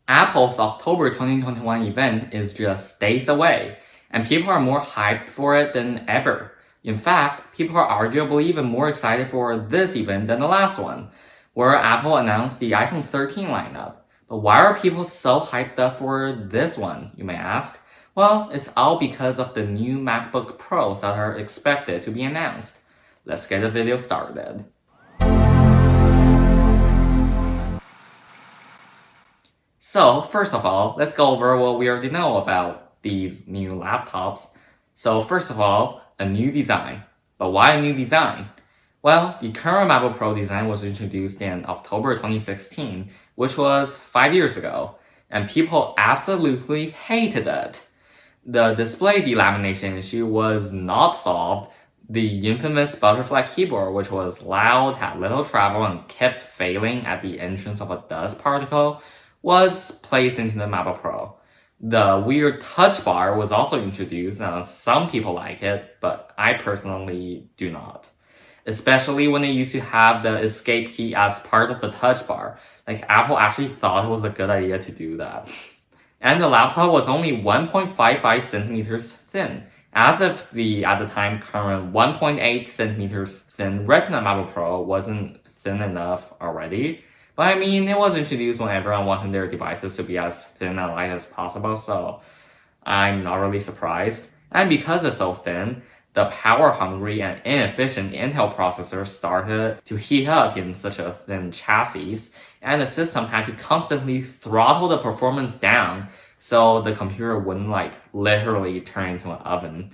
Apple's October 2021 event is just days away, and people are more hyped for it than ever. In fact, people are arguably even more excited for this event than the last one, where Apple announced the iPhone 13 lineup. But why are people so hyped up for this one, you may ask? Well, it's all because of the new MacBook Pros that are expected to be announced. Let's get the video started. So, first of all, let's go over what we already know about these new laptops. So, first of all, a new design. But why a new design? Well, the current MacBook Pro design was introduced in October 2016, which was 5 years ago, and people absolutely hated it. The display delamination issue was not solved. The infamous butterfly keyboard, which was loud, had little travel, and kept failing at the entrance of a dust particle, was placed into the MacBook Pro. The weird touch bar was also introduced, and some people like it, but I personally do not. Especially when they used to have the escape key as part of the touch bar. Like, Apple actually thought it was a good idea to do that. And the laptop was only 1.55 centimeters thin, as if the, at the time, current 1.8 centimeters thin Retina MacBook Pro wasn't thin enough already. But I mean, it was introduced when everyone wanted their devices to be as thin and light as possible, so I'm not really surprised. And because it's so thin, the power-hungry and inefficient Intel processor started to heat up in such a thin chassis, and the system had to constantly throttle the performance down so the computer wouldn't literally turn into an oven.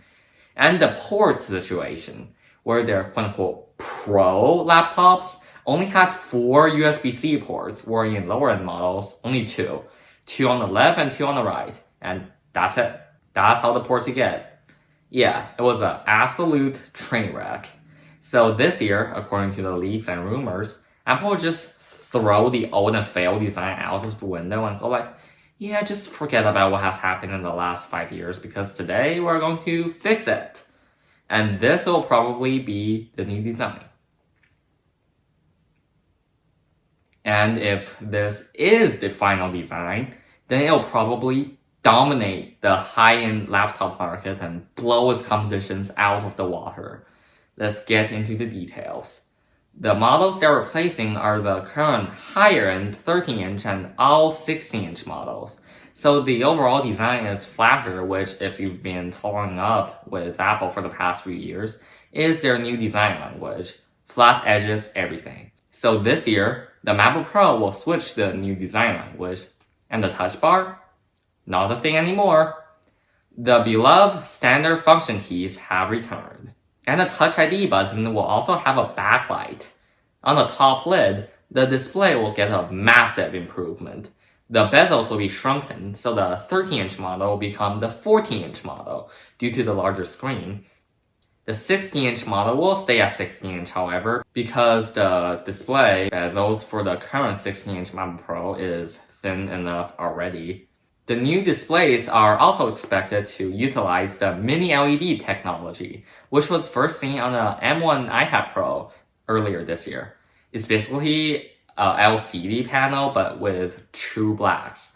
And the port situation, where their quote-unquote pro laptops only had 4 USB-C ports, where in lower-end models, only 2. 2 on the left and 2 on the right. And that's it. That's all the ports you get. Yeah, it was an absolute train wreck. So this year, according to the leaks and rumors, Apple will just throw the old and failed design out of the window and go yeah, just forget about what has happened in the last 5 years, because today we're going to fix it. And this will probably be the new design. And if this is the final design, then it'll probably dominate the high-end laptop market and blow its competitions out of the water. Let's get into the details. The models they're replacing are the current higher-end 13-inch and all 16-inch models. So the overall design is flatter, which, if you've been following up with Apple for the past few years, is their new design language. Flat edges, everything. So this year, the MacBook Pro will switch to the new design language. And the touch bar? Not a thing anymore. The beloved standard function keys have returned. And the Touch ID button will also have a backlight. On the top lid, the display will get a massive improvement. The bezels will be shrunken, so the 13-inch model will become the 14-inch model due to the larger screen. The 16-inch model will stay at 16-inch, however, because the display bezels for the current 16-inch MacBook Pro is thin enough already. The new displays are also expected to utilize the mini LED technology, which was first seen on the M1 iPad Pro earlier this year. It's basically a LCD panel, but with true blacks.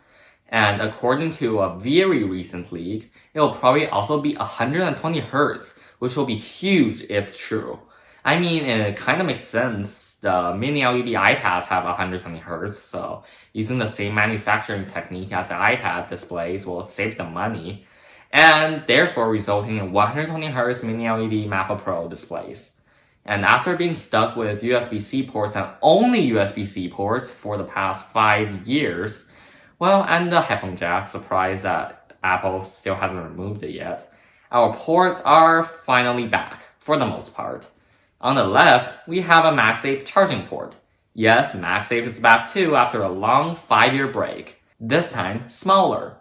And according to a very recent leak, it will probably also be 120 Hz, which will be huge if true. I mean, it kind of makes sense. The mini LED iPads have 120 Hz, so using the same manufacturing technique as the iPad displays will save them money, and therefore resulting in 120 Hz mini LED MacBook Pro displays. And after being stuck with USB-C ports and only USB-C ports for the past 5 years, well, and the headphone jack, surprised that Apple still hasn't removed it yet, our ports are finally back, for the most part. On the left, we have a MagSafe charging port. Yes, MagSafe is back too after a long 5-year break. This time, smaller.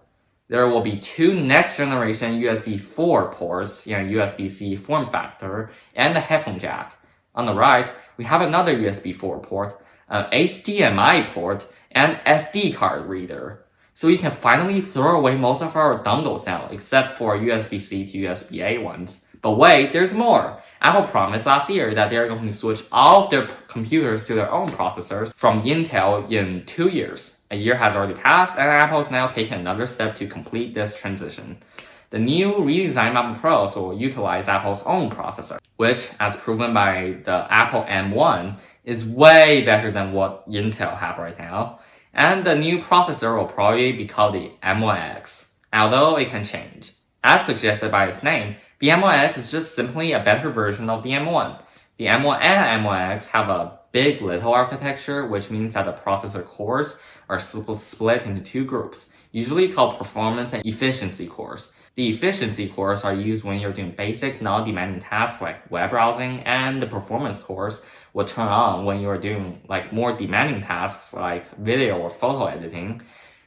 There will be 2 next-generation USB 4 ports in a USB-C form factor and a headphone jack. On the right, we have another USB 4 port, an HDMI port, and SD card reader. So we can finally throw away most of our dongles now, except for USB-C to USB-A ones. But wait, there's more! Apple promised last year that they're going to switch all of their computers to their own processors from Intel in 2 years. A year has already passed, and Apple is now taking another step to complete this transition. The new redesigned MacBook Pros will utilize Apple's own processor, which, as proven by the Apple M1, is way better than what Intel have right now. And the new processor will probably be called the M1X, although it can change. As suggested by its name, the M1X is just simply a better version of the M1. The M1 and M1X have a big little architecture, which means that the processor cores are split into two groups, usually called performance and efficiency cores. The efficiency cores are used when you're doing basic, non-demanding tasks like web browsing, and the performance cores will turn on when you're doing more demanding tasks like video or photo editing.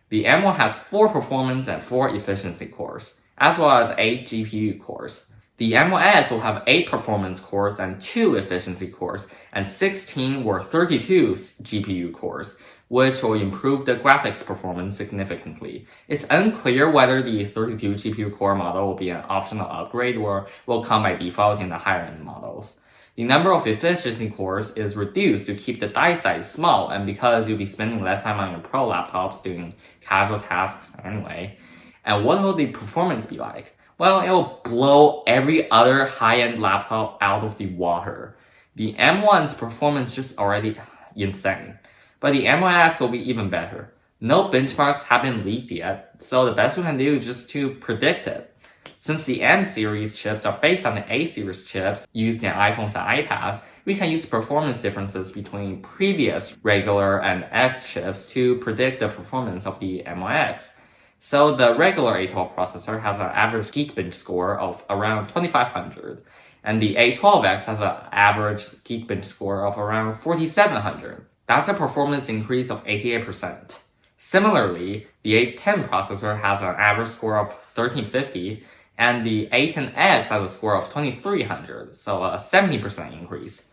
The M1 has 4 performance and 4 efficiency cores, as well as 8 GPU cores. The M1X will have 8 performance cores and 2 efficiency cores, and 16 or 32 GPU cores, which will improve the graphics performance significantly. It's unclear whether the 32 GPU core model will be an optional upgrade or will come by default in the higher-end models. The number of efficiency cores is reduced to keep the die size small, and because you'll be spending less time on your pro laptops doing casual tasks anyway. And what will the performance be like? Well, it will blow every other high-end laptop out of the water. The M1's performance just already insane, but the M1X will be even better. No benchmarks have been leaked yet, so the best we can do is just to predict it. Since the M series chips are based on the A series chips used in iPhones and iPads, we can use performance differences between previous regular and X chips to predict the performance of the M1X. So the regular A12 processor has an average Geekbench score of around 2500, and the A12X has an average Geekbench score of around 4700. That's a performance increase of 88%. Similarly, the A10 processor has an average score of 1350, and the A10X has a score of 2300, so a 70% increase.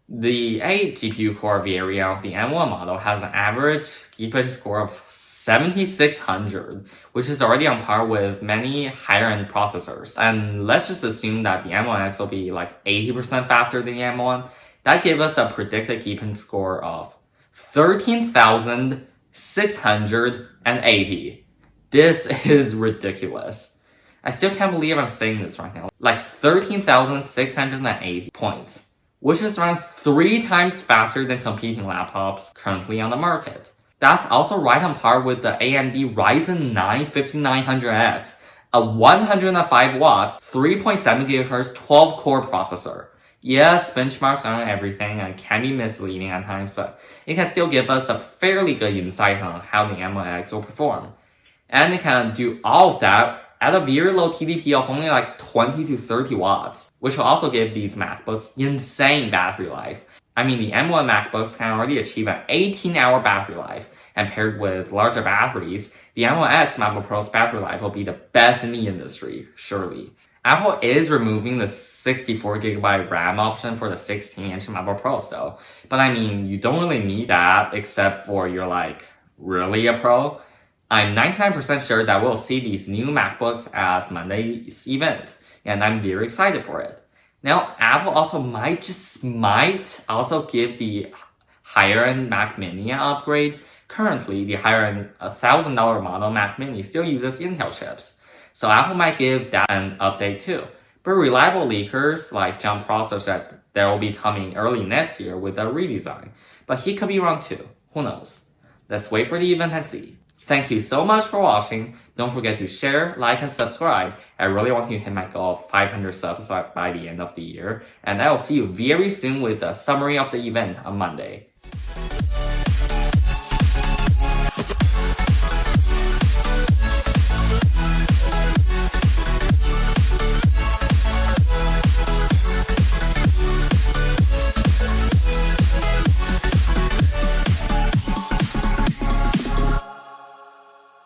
The 8 GPU core variant of the M1 model has an average Geekbench score of 7600, which is already on par with many higher-end processors. And let's just assume that the M1X will be 80% faster than the M1. That gives us a predicted Geekbench score of 13,680. This is ridiculous. I still can't believe I'm saying this right now. 13,680 points, which is around 3 times faster than competing laptops currently on the market. That's also right on par with the AMD Ryzen 9 5900X, a 105-watt, 3.7 GHz 12-core processor. Yes, benchmarks aren't everything and can be misleading at times, but it can still give us a fairly good insight on how the M1X will perform. And it can do all of that at a very low TDP of only 20 to 30 watts, which will also give these MacBooks insane battery life. I mean, the M1 MacBooks can already achieve an 18-hour battery life, and paired with larger batteries, the M1X MacBook Pro's battery life will be the best in the industry, surely. Apple is removing the 64GB RAM option for the 16-inch MacBook Pros though, but I mean, you don't really need that except for you're really a pro. I'm 99% sure that we'll see these new MacBooks at Monday's event, and I'm very excited for it. Now, Apple also might also give the higher-end Mac Mini an upgrade. Currently, the higher-end $1,000 model Mac Mini still uses Intel chips, so Apple might give that an update too. But reliable leakers like John Prosser said that will be coming early next year with a redesign, but he could be wrong too. Who knows? Let's wait for the event and see. Thank you so much for watching. Don't forget to share, like, and subscribe. I really want to hit my goal of 500 subs by the end of the year. And I will see you very soon with a summary of the event on Monday.